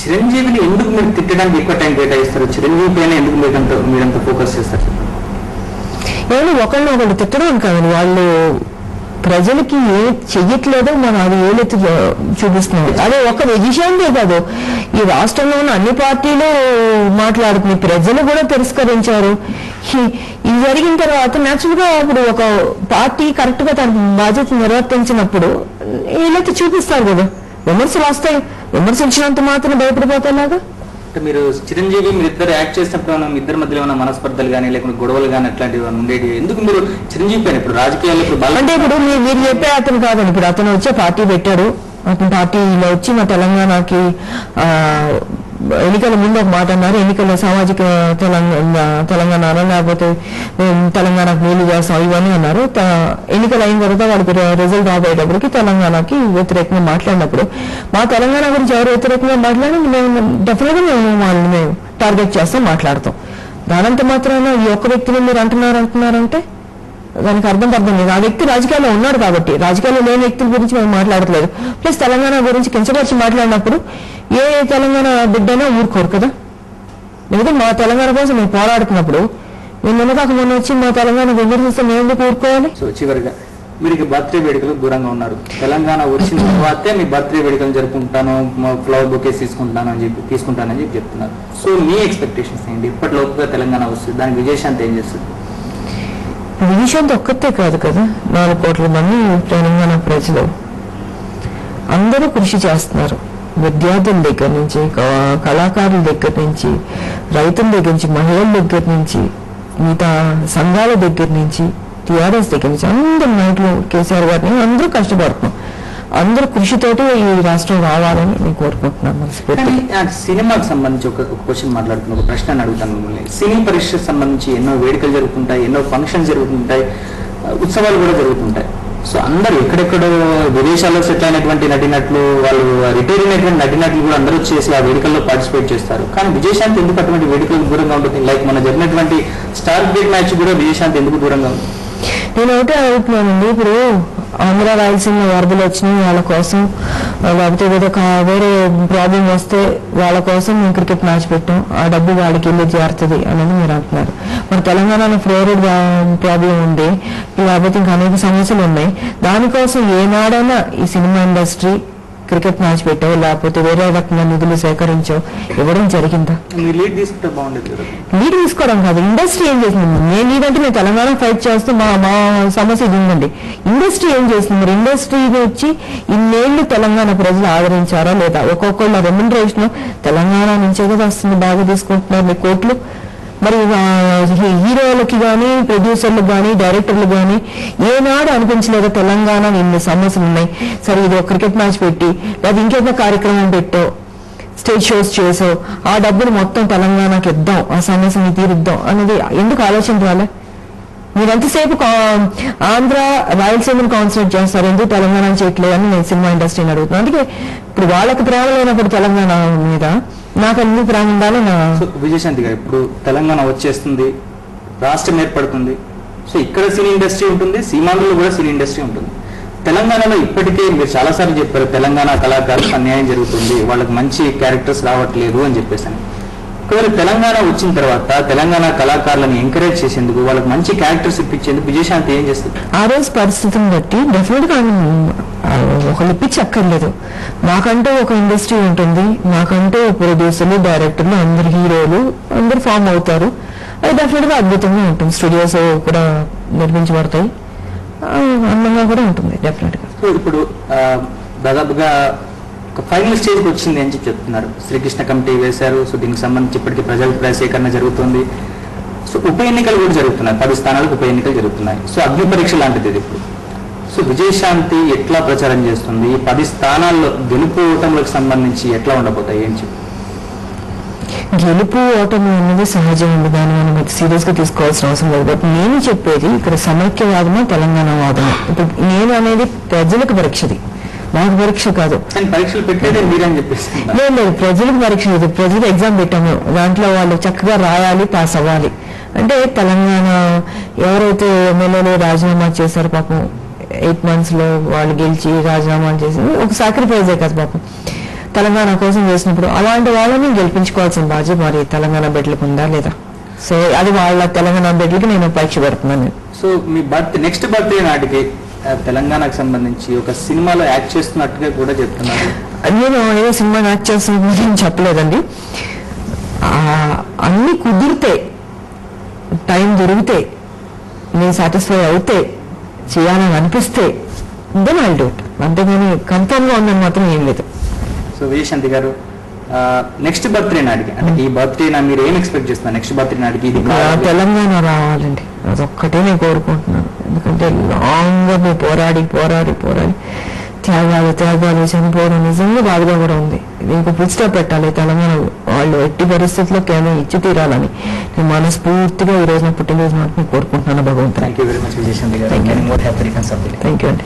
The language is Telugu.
చిరంజీవిని ఎందుకు మీరు తిట్టడానికి ఎక్కువ టైం కేటాయిస్తారు? చిరంజీవి పైన ఎందుకు మీరంత ఫోకస్ చేస్తారు? ఏమో ఒకళ్ళు తిట్టడం కాదండి, వాళ్ళు ప్రజలకి ఏ చెయ్యట్లేదో మనం అది ఏలెత్తి చూపిస్తున్నాం. అదే ఒక విషయంలో కాదు, ఈ రాష్ట్రంలో ఉన్న అన్ని పార్టీలు మాట్లాడుతున్నాయి, ప్రజలు కూడా తిరస్కరించారు. ఇది జరిగిన తర్వాత న్యాచురల్ గా ఇప్పుడు ఒక పార్టీ కరెక్ట్ గా తన బాధ్యత నిర్వర్తించినప్పుడు ఏలెత్తి చూపిస్తారు కదా. విమర్శలు వస్తాయి, విమర్శించినంత మాత్రం భయపడిపోతాలాగా. మీరు చిరంజీవి మీరు ఇద్దరు యాక్ట్ చేసినప్పుడు మీ ఇద్దరి మధ్యలో ఉన్న మనస్పర్ధలు కానీ లేకుంటే గొడవలు కానీ అట్లాంటివి ఉండేవి ఎందుకు? మీరు చిరంజీవి పైన ఇప్పుడు రాజకీయాలు అంటే ఇప్పుడు మీరు చెప్పే అతను కాదండి, ఇప్పుడు అతను వచ్చే పార్టీ పెట్టాడు, అతను పార్టీలో వచ్చి మా తెలంగాణకి ఎన్నికల ముందు ఒక మాట అన్నారు, ఎన్నికల సామాజిక తెలంగాణ లేకపోతే తెలంగాణకు మేలు చేస్తాం ఇవన్నీ అన్నారు. ఎన్నికలు అయిన తర్వాత వాళ్ళకి రిజల్ట్ రాబోయేటప్పటికి తెలంగాణకి వ్యతిరేకంగా మాట్లాడినప్పుడు మా తెలంగాణ గురించి ఎవరు వ్యతిరేకంగా మాట్లాడి మేము డెఫినెట్గా వాళ్ళని మేము టార్గెట్ చేస్తాం, మాట్లాడతాం. దానంత మాత్రాన ఈ ఒక్క వ్యక్తిని మీరు అంటున్నారంటే దానికి అర్థం లేదు. ఆ వ్యక్తి రాజకీయాల్లో ఉన్నాడు కాబట్టి, రాజకీయాల్లో లేని వ్యక్తుల గురించి మేము మాట్లాడట్లేదు. ప్లస్ తెలంగాణ గురించి కించపరిచి మాట్లాడినప్పుడు ఏ తెలంగాణ బిడ్డైనా ఊరుకోరు కదా. లేదా మా తెలంగాణ కోసం మేము పోరాడుతున్నప్పుడు మేము మొన్న వచ్చి మా తెలంగాణ విమర్శిస్తే మేము ఎందుకు ఊరుకోవాలి? సో చివరిగా మీరు బర్త్డే వేడుకలు దూరంగా ఉన్నారు, తెలంగాణ వచ్చిన తర్వాతే మీ బర్త్డే వేడుకలు జరుపుకుంటాను, ఫ్లవర్ బొకేస్ తీసుకుంటానని చెప్పి చెప్తున్నారు. సో మీ ఎక్స్పెక్టేషన్స్ ఏంటి? ఇప్పటిలోపుగా తెలంగాణ వస్తుంది, దానికి విజయశాంతి ఏం చేస్తుంది? విజయశాంతి ఒక్కతే కాదు కదా, 4 కోట్ల మంది తెలంగాణ ప్రజలు అందరూ కృషి చేస్తున్నారు. విద్యార్థుల దగ్గర నుంచి, కళాకారుల దగ్గర నుంచి, రైతుల దగ్గర నుంచి, మహిళల దగ్గర నుంచి, మిగతా సంఘాల దగ్గర నుంచి, టీఆర్ఎస్ దగ్గర నుంచి అందరు నాయకులు కేసీఆర్ గారిని అందరూ కష్టపడుతున్నాం. అందరూ కృషితోటి ఈ రాష్ట్రం రావాలని నేను కోరుకుంటున్నాను మనస్ఫూర్తిగా. సినిమాకి సంబంధించి ఒక క్వశ్చన్ మాట్లాడుతున్నా, ఒక ప్రశ్న అడుగుతాను మిమ్మల్ని. సినీ పరీక్షకు సంబంధించి ఎన్నో వేడుకలు జరుగుతుంటాయి, ఎన్నో ఫంక్షన్స్ జరుగుతుంటాయి, ఉత్సవాలు కూడా జరుగుతుంటాయి. సో అందరూ ఎక్కడెక్కడో విదేశాల్లో సెటిల్ అయినటువంటి నటినట్లు, వాళ్ళు రిటైర్ అయినటువంటి నటినట్లు కూడా అందరూ వచ్చేసి ఆ వేడుకల్లో పార్టిసిపేట్ చేస్తారు. కానీ విజయశాంతి ఎందుకు అటువంటి వేడుకలకు దూరంగా ఉంటుంది? లైక్ మన జరిగినటువంటి స్టార్ గ్రేడ్ మ్యాచ్ కూడా విజయశాంతి ఎందుకు దూరంగా ఉంది? నేను ఒకటే అడుగుతున్నానండి, ఇప్పుడు ఆంధ్ర రాయలసీమ వరదలు వచ్చినాయి వాళ్ళ కోసం, లేకపోతే వేరే ప్రాబ్లం వస్తే వాళ్ళ కోసం మేము క్రికెట్ మ్యాచ్ పెట్టాం, ఆ డబ్బు వాళ్ళకి వెళ్ళి చేరుతుంది అనేది మీరు అంటున్నారు. మరి తెలంగాణలో ఫ్లోరైడ్ ప్రాబ్లం ఉంది, లేకపోతే ఇంకా అనేక సమస్యలు ఉన్నాయి. దానికోసం ఏనాడైనా ఈ సినిమా ఇండస్ట్రీ క్రికెట్ మ్యాచ్ పెట్టావు లేకపోతే వేరే రకంగా నిధులు సేకరించావు ఇవ్వడం జరిగిందా? లీడ్ తీసుకుంటే బాగుండేది కదా. లీడ్ తీసుకోవడం కాదు, ఇండస్ట్రీ ఏం చేసింది? నేను లీడ్ అంటే మేము తెలంగాణ ఫైట్ చేస్తూ మా సమస్య ఇది ఉందండి. ఇండస్ట్రీ ఏం చేసింది? మరి ఇండస్ట్రీని వచ్చి ఇన్నేళ్లు తెలంగాణ ప్రజలు ఆదరించారా లేదా? ఒక్కొక్కళ్ళ రెమ్యునరేషన్ తెలంగాణ నుంచే కదా వస్తుంది, బాగా తీసుకుంటున్నారు మీ కోట్లు. మరి హీరోలకి కానీ, ప్రొడ్యూసర్లకు కానీ, డైరెక్టర్లకు కానీ ఏనాడు అనిపించలేదా తెలంగాణ ఇన్ని సమస్యలు ఉన్నాయి, సరే ఇది ఒక క్రికెట్ మ్యాచ్ పెట్టి లేదా ఇంకేదో కార్యక్రమం పెట్టో, స్టేజ్ షోస్ చేసో, ఆ డబ్బులు మొత్తం తెలంగాణకి ఇద్దాం, ఆ సమస్యని తీరుద్దాం అనేది ఎందుకు ఆలోచన రాలే? మీరు ఎంతసేపు ఆంధ్ర రాయలసీమను కాన్సన్ట్రేట్ చేస్తారు, ఎందుకు తెలంగాణ చేయట్లేదు అని నేను సినిమా ఇండస్ట్రీని అడుగుతున్నాను. అందుకే ఇప్పుడు వాళ్ళకి ప్రేమ లేనప్పుడు తెలంగాణ మీద నాకు అన్ని ప్రేమ ఉండాలి. విజయశాంతి గారు, ఇప్పుడు తెలంగాణ వచ్చేస్తుంది, రాష్ట్రం ఏర్పడుతుంది, సో ఇక్కడ సినీ ఇండస్ట్రీ ఉంటుంది, సీమాంధ్రలో కూడా సినీ ఇండస్ట్రీ ఉంటుంది. తెలంగాణలో ఇప్పటికే మీరు చాలాసార్లు చెప్పారు తెలంగాణ కళాకారులకు అన్యాయం జరుగుతుంది, వాళ్ళకి మంచి క్యారెక్టర్స్ రావట్లేదు అని చెప్పేసి. ఒకవేళ తెలంగాణ వచ్చిన తర్వాత తెలంగాణ కళాకారులను ఎంకరేజ్ చేసేందుకు, వాళ్ళకి మంచి క్యారెక్టర్స్ ఇప్పించేందుకు విజయశాంతి ఏం చేస్తుంది? ఆ రోజు పరిస్థితిని బట్టి డెఫినెట్ గా ఒకళ్ళు ఇప్పించి అక్కర్లేదు. మాకంటూ ఒక ఇండస్ట్రీ ఉంటుంది, మాకంటూ ప్రొడ్యూసర్లు, డైరెక్టర్లు, అందరు హీరోలు అందరు ఫామ్ అవుతారు. అది డెఫినెట్ గా అద్భుతంగా ఉంటుంది. స్టూడియోస్ కూడా నిర్మించబడతాయి, అందంగా కూడా ఉంటుంది డెఫినెట్ గా. ఇప్పుడు దాదాపుగా ఫైనల్ స్టేజ్కి వచ్చింది అని చెప్పి చెప్తున్నారు. శ్రీకృష్ణ కమిటీ వేశారు. సో దీనికి సంబంధించి ఇప్పటికీ ప్రజాభిప్రాయ సేకరణ జరుగుతుంది. సో ఉప ఎన్నికలు కూడా జరుగుతున్నాయి, 10 స్థానాలకు ఉప ఎన్నికలు జరుగుతున్నాయి. సో అగ్ని పరీక్ష లాంటిది ఇది ఇప్పుడు. సో విజయశాంతి ఎట్లా ప్రచారం చేస్తుంది? ఈ 10 స్థానాల్లో గెలుపు ఓటములకు సంబంధించి ఎట్లా ఉండబోతాయి ఏం చెప్పి? గెలుపు ఓటమి అనేది సహజం ఉంది, దాన్ని మనం సీరియస్ గా తీసుకోవాల్సిన అవసరం లేదు. బట్ నేను చెప్పేది ఇక్కడ సమైక్యవాదమా తెలంగాణ వాదమా? ఇప్పుడు నేను అనేది ప్రజలకు పరీక్షది, నాకు పరీక్ష కాదు. పరీక్షలు పెట్టేదే మీరని చెప్పేసి లేదు, ప్రజలకు పరీక్ష లేదు. ప్రజలకు ఎగ్జామ్ పెట్టాము, దాంట్లో వాళ్ళు చక్కగా రాయాలి, పాస్ అవ్వాలి. అంటే తెలంగాణ ఎవరైతే ఎమ్మెల్యేలు రాజీనామా చేశారు పాపం, 8 months లో వాళ్ళు గెలిచి రాజీనామా చేసి ఒక సాక్రిఫైజే కదా పాపం. తెలంగాణ కోసం చేసినప్పుడు అలాంటి వాళ్ళని గెలిపించుకోవాల్సిన బాధ్యత మరి తెలంగాణ బిడ్డలకు ఉందా లేదా? సో అది వాళ్ళ తెలంగాణ బిడ్డలకి నేను పరీక్ష పెడుతున్నాను. సో మీ నెక్స్ట్ బర్త్డే నాటికి తెలంగాణకు సంబంధించి ఒక సినిమాలో యాక్ట్ చేస్తున్నట్టుగా కూడా చెప్తున్నారు. నేను ఏదో సినిమా యాక్ట్ చేస్తున్నా చెప్పలేదండి. అన్ని కుదిరితే, టైం దొరికితే, నేను సాటిస్ఫై అవుతే, చేయాలని అనిపిస్తే దెన్ ఐ డూ ఇట్. అంతేగాని కన్ఫర్మ్ గా ఉందని మాత్రం ఏం లేదు. సో విజయశాంతి గారు, నెక్స్ట్ బర్త్డే నాటికి అంటే ఈ బర్త్డే మీరు ఏం ఎక్స్పెక్ట్ చేస్తున్నారు? నెక్స్ట్ బర్త్డే నాటికి ఇది తెలంగాణ రావాలండి, అదొక్కటే నేను కోరుకుంటున్నాను. ఎందుకంటే లాంగ్ గా మేము పోరాడి త్యాగాలు చనిపోవడం నిజంగా బాధగా కూడా ఉంది. దీనికి ఫుల్ స్టాప్ పెట్టాలి. తెలంగాణ వాళ్ళు ఎట్టి పరిస్థితుల్లో కేవలం ఇచ్చి తీరాలని నేను మనస్ఫూర్తిగా ఈ రోజు నా పుట్టినరోజు నాటిని కోరుకుంటున్నాను భగవంతుడు. Thank you very much Vijayashanti గారు. థ్యాంక్ యూ అండి.